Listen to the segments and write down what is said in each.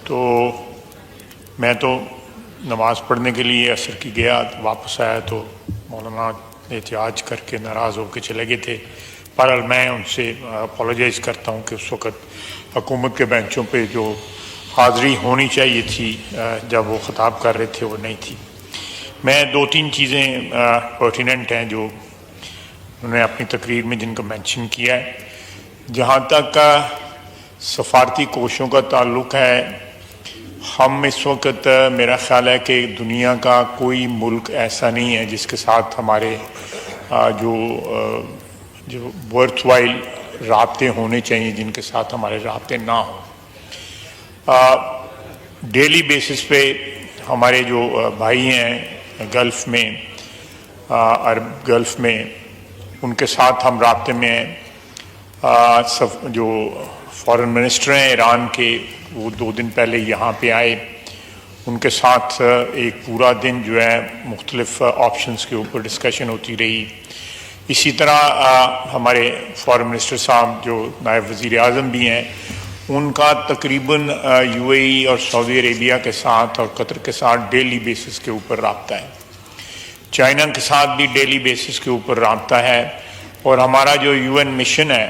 تو میں تو نماز پڑھنے کے لیے عصر کی گیا، واپس آیا تو مولانا احتجاج کر کے ناراض ہو کے چلے گئے تھے۔ بہرحال میں ان سے اپولوجائز کرتا ہوں کہ اس وقت حکومت کے بینچوں پہ جو حاضری ہونی چاہیے تھی جب وہ خطاب کر رہے تھے وہ نہیں تھی۔ میں دو تین چیزیں پرٹیننٹ ہیں جو انہوں نے اپنی تقریر میں جن کا مینشن کیا ہے۔ جہاں تک سفارتی کوششوں کا تعلق ہے، ہم اس وقت میرا خیال ہے کہ دنیا کا کوئی ملک ایسا نہیں ہے جس کے ساتھ ہمارے جو ورتھ وائل رابطے ہونے چاہیے، جن کے ساتھ ہمارے رابطے نہ ہوں۔ ڈیلی بیسس پہ ہمارے جو بھائی ہیں گلف میں، عرب گلف میں، ان کے ساتھ ہم رابطے میں ہیں۔ جو فارن منسٹر ہیں ایران کے، وہ 2 دن پہلے یہاں پہ آئے، ان کے ساتھ ایک پورا دن جو ہے مختلف آپشنز کے اوپر ڈسکشن ہوتی رہی۔ اسی طرح ہمارے فارن منسٹر صاحب جو نائب وزیر اعظم بھی ہیں، ان کا تقریباً UAE اور سعودی عربیہ کے ساتھ اور قطر کے ساتھ ڈیلی بیسس کے اوپر رابطہ ہے۔ چائنا کے ساتھ بھی ڈیلی بیسس کے اوپر رابطہ ہے، اور ہمارا جو UN مشن ہے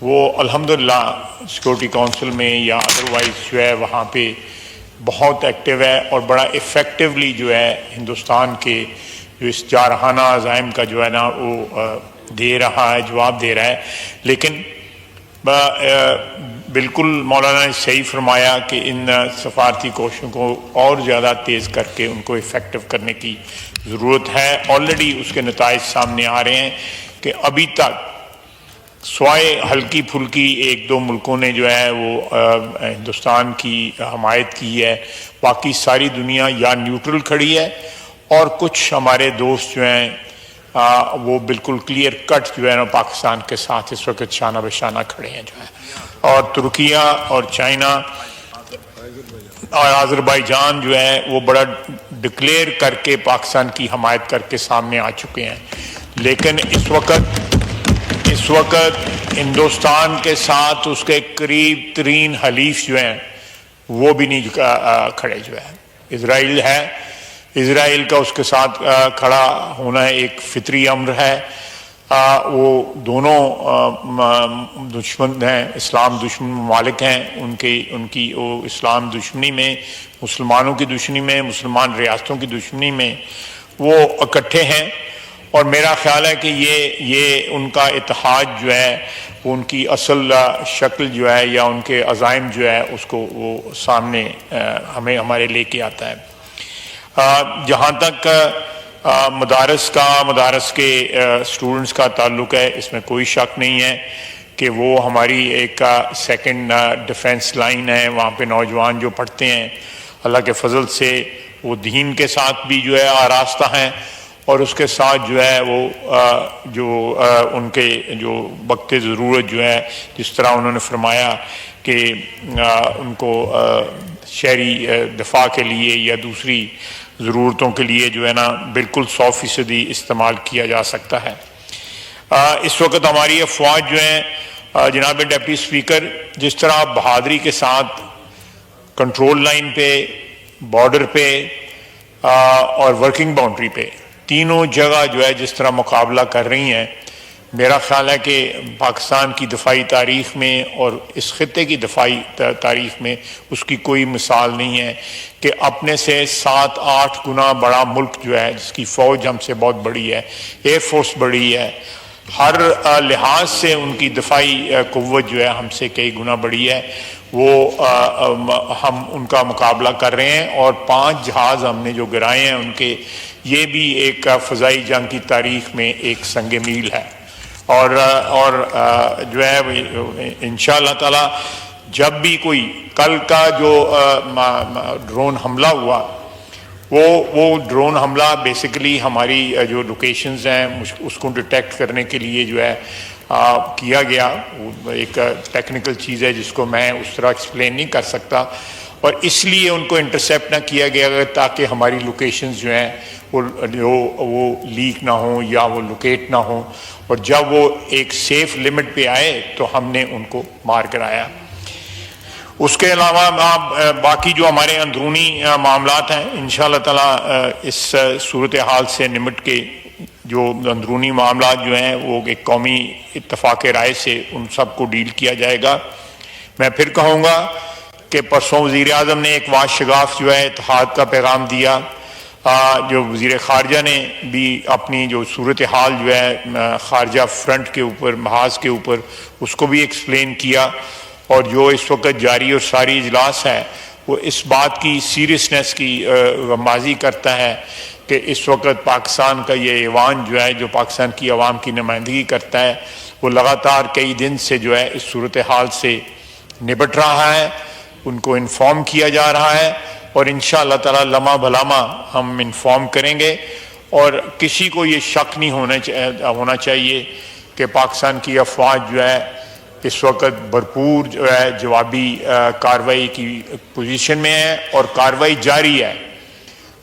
وہ الحمدللہ سیکورٹی کونسل میں یا ادروائز جو ہے وہاں پہ بہت ایکٹیو ہے، اور بڑا ایفیکٹولی جو ہے ہندوستان کے جو اس جارحانہ عزائم کا جو ہے نا وہ دے رہا ہے، جواب دے رہا ہے۔ لیکن بالکل مولانا نے صحیح فرمایا کہ ان سفارتی کوششوں کو اور زیادہ تیز کر کے ان کو ایفیکٹو کرنے کی ضرورت ہے۔ آلریڈی اس کے نتائج سامنے آ رہے ہیں کہ ابھی تک سوائے ہلکی پھلکی 1-2 ملکوں نے جو ہے وہ ہندوستان کی حمایت کی ہے، باقی ساری دنیا یا نیوٹرل کھڑی ہے، اور کچھ ہمارے دوست جو ہیں وہ بالکل کلیئر کٹ جو ہے نا پاکستان کے ساتھ اس وقت شانہ بشانہ کھڑے ہیں جو ہے۔ اور ترکیہ اور چائنا اور آذربائیجان جو ہے وہ بڑا ڈکلیئر کر کے پاکستان کی حمایت کر کے سامنے آ چکے ہیں۔ لیکن اس وقت ہندوستان کے ساتھ اس کے قریب ترین حلیف جو ہیں وہ بھی نہیں کھڑے جو ہے۔ اسرائیل ہے، اسرائیل کا اس کے ساتھ کھڑا ہونا ایک فطری امر ہے۔ وہ دونوں دشمن ہیں، اسلام دشمن ممالک ہیں، ان کی وہ اسلام دشمنی میں، مسلمانوں کی دشمنی میں، مسلمان ریاستوں کی دشمنی میں وہ اکٹھے ہیں، اور میرا خیال ہے کہ یہ ان کا اتحاد جو ہے ان کی اصل شکل جو ہے یا ان کے عزائم جو ہے اس کو وہ سامنے ہمارے لے کے آتا ہے۔ جہاں تک مدارس کے اسٹوڈنٹس کا تعلق ہے، اس میں کوئی شک نہیں ہے کہ وہ ہماری ایک سیکنڈ ڈیفنس لائن ہے۔ وہاں پہ نوجوان جو پڑھتے ہیں اللہ کے فضل سے وہ دین کے ساتھ بھی جو ہے آراستہ ہیں، اور اس کے ساتھ جو ہے وہ ان کے جو وقت ضرورت جو ہے، جس طرح انہوں نے فرمایا کہ ان کو شہری دفاع کے لیے یا دوسری ضرورتوں کے لیے جو ہے نا بالکل 100% استعمال کیا جا سکتا ہے۔ اس وقت ہماری افواج جو ہیں جناب ڈپٹی اسپیکر جس طرح بہادری کے ساتھ کنٹرول لائن پہ، بارڈر پہ اور ورکنگ باؤنڈری پہ تینوں جگہ جو ہے جس طرح مقابلہ کر رہی ہیں، میرا خیال ہے کہ پاکستان کی دفاعی تاریخ میں اور اس خطے کی دفاعی تاریخ میں اس کی کوئی مثال نہیں ہے کہ اپنے سے 7-8 گنا بڑا ملک جو ہے، جس کی فوج ہم سے بہت بڑی ہے، ایئر فورس بڑی ہے، ہر لحاظ سے ان کی دفاعی قوت جو ہے ہم سے کئی گنا بڑی ہے، وہ ہم ان کا مقابلہ کر رہے ہیں، اور 5 جہاز ہم نے جو گرائے ہیں ان کے، یہ بھی ایک فضائی جنگ کی تاریخ میں ایک سنگ میل ہے۔ اور جو ہے انشاءاللہ تعالی جب بھی کوئی کل کا جو ڈرون حملہ ہوا، وہ ڈرون حملہ بیسیکلی ہماری جو لوکیشنز ہیں اس کو ڈیٹیکٹ کرنے کے لیے جو ہے کیا گیا۔ ایک ٹیکنیکل چیز ہے جس کو میں اس طرح ایکسپلین نہیں کر سکتا، اور اس لیے ان کو انٹرسیپٹ نہ کیا گیا تاکہ ہماری لوکیشنز جو ہیں وہ لیک نہ ہوں یا وہ لوکیٹ نہ ہوں، اور جب وہ ایک سیف لمٹ پہ آئے تو ہم نے ان کو مار کرایا۔ اس کے علاوہ باقی جو ہمارے اندرونی معاملات ہیں انشاءاللہ تعالی اس صورتحال سے نمٹ کے جو اندرونی معاملات جو ہیں وہ ایک قومی اتفاق رائے سے ان سب کو ڈیل کیا جائے گا. میں پھر کہوں گا کہ پرسوں وزیر اعظم نے ایک واضح شگاف جو ہے اتحاد کا پیغام دیا. جو وزیر خارجہ نے بھی اپنی جو صورتحال جو ہے خارجہ فرنٹ کے اوپر محاذ کے اوپر اس کو بھی ایکسپلین کیا. اور جو اس وقت جاری اور ساری اجلاس ہے وہ اس بات کی سیریسنس کی غمازی کرتا ہے کہ اس وقت پاکستان کا یہ ایوان جو ہے جو پاکستان کی عوام کی نمائندگی کرتا ہے وہ لگاتار کئی دن سے جو ہے اس صورتحال سے نبٹ رہا ہے. ان کو انفارم کیا جا رہا ہے اور انشاءاللہ تعالی لمحہ بلمحہ ہم انفارم کریں گے. اور کسی کو یہ شک نہیں ہونا چاہیے کہ پاکستان کی افواج جو ہے اس وقت بھرپور جو ہے جوابی کارروائی کی پوزیشن میں ہے اور کارروائی جاری ہے,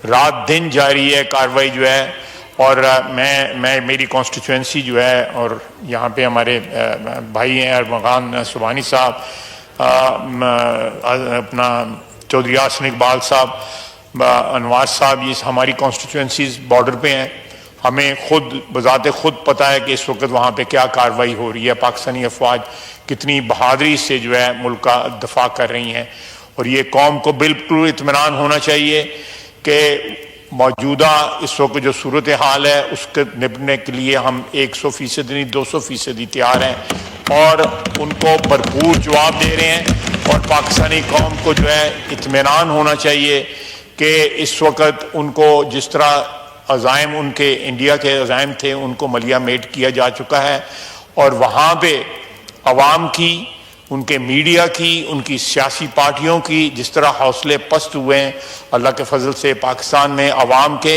رات دن جاری ہے کارروائی جو ہے. اور میں میری کانسٹیچوئنسی جو ہے اور یہاں پہ ہمارے بھائی ہیں ارمغان سبحانی صاحب, اپنا چودھری حسن اقبال صاحب, انواز صاحب, یہ ہماری کانسٹیچوئنسیز بارڈر پہ ہیں. ہمیں خود بذات خود پتہ ہے کہ اس وقت وہاں پہ کیا کارروائی ہو رہی ہے, پاکستانی افواج کتنی بہادری سے جو ہے ملک کا دفاع کر رہی ہیں. اور یہ قوم کو بالکل اطمینان ہونا چاہیے کہ موجودہ اس وقت جو صورتحال ہے اس کے نپٹنے کے لیے ہم 100% نہیں 200% تیار ہیں اور ان کو بھرپور جواب دے رہے ہیں. اور پاکستانی قوم کو جو ہے اطمینان ہونا چاہیے کہ اس وقت ان کو جس طرح عزائم ان کے انڈیا کے عزائم تھے ان کو ملیہ میٹ کیا جا چکا ہے. اور وہاں پہ عوام کی, ان کے میڈیا کی, ان کی سیاسی پارٹیوں کی جس طرح حوصلے پست ہوئے ہیں, اللہ کے فضل سے پاکستان میں عوام کے,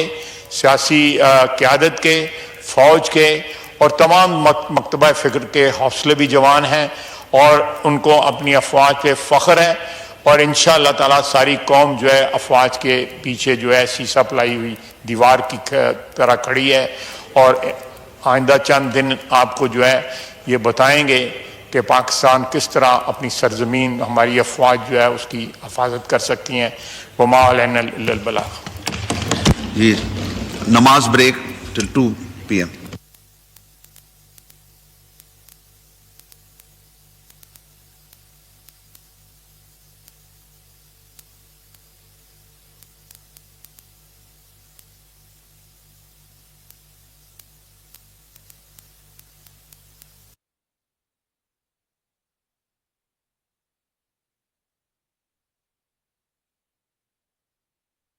سیاسی قیادت کے, فوج کے اور تمام مکتبہ فکر کے حوصلے بھی جوان ہیں اور ان کو اپنی افواج پہ فخر ہے. اور انشاءاللہ تعالی ساری قوم جو ہے افواج کے پیچھے جو ہے سیسا پلائی ہوئی دیوار کی طرح کھڑی ہے. اور آئندہ چند دن آپ کو جو ہے یہ بتائیں گے کہ پاکستان کس طرح اپنی سرزمین ہماری افواج جو ہے اس کی حفاظت کر سکتی ہیں. وما علینا الا البلاغ. جی, نماز بریک till 2 PM.